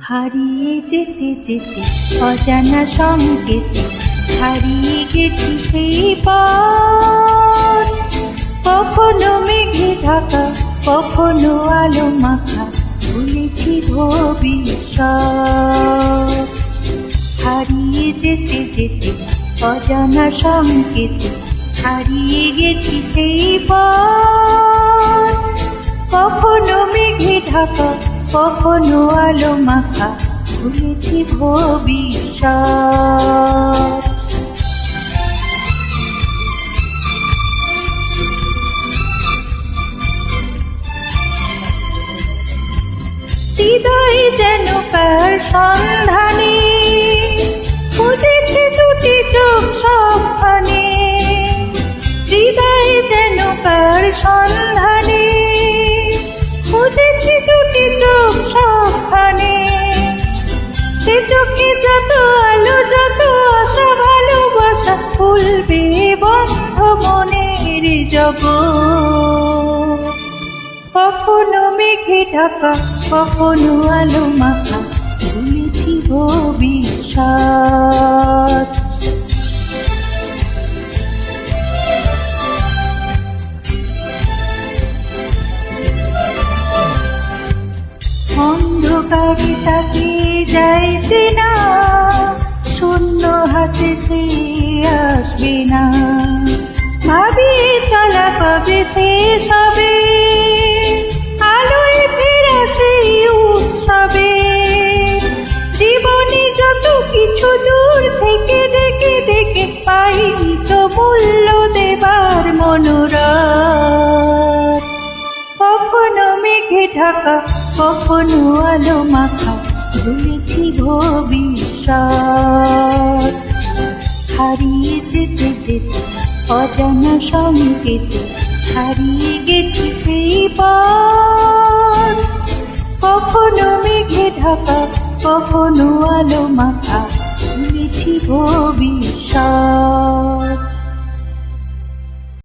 হারিয়ে যেতে যেতে অজানা সংকেতে হারিয়ে গেছি সেই পথ। কখনো মেঘে ঢাকা, কখনো আলো মাখা, ভুলেছি ভবিষ্যৎ। হারিয়ে যেতে যেতে অজানা সংকেতে হারিয়ে গেছি সেই পথ। কখনো মেঘে ঢাকা, কখনো আলো মাখা, ভুলেছি ভবিষ্যৎ। হৃদয় যেন কার সন্ধানে খুঁজেছে দুটি চোখ সবখানে। হৃদয় যেন কার সন্ধানে খুঁজেছে দুটি চোখ সবখানে। সে চোখে যত আলো, যত আশা, ভালোবাসা, খুলবে বন্ধ মনের জগৎ। কখনো মেঘে ঢাকা, কখনো আলো মাখা, ভুলেছি ভবিষ্যৎ। অন্ধকারে তাকিয়ে যাইবে না, শূন্য হাতে সে আসবে না। ভাবিয়ে চলা কবে শেষ হবে, আলোয় ফেরা সেই উৎসবে। জীবনে যত কিছু দূর থেকে ডেকে ডেকে, পাইনি তো মূল্য দেবার মনোরথ। কখনো মেঘে ঢাকা, কখনো আলো মাখা, ভুলেছি ভবিষ্যৎ। হারিয়ে যেতে যেতে অজানা সংকেতে হারিয়ে গেছি সেই পথ। কখনো মেঘে ঢাকা, কখনো আলো মাখা, ভুলেছি ভবিষ্যৎ।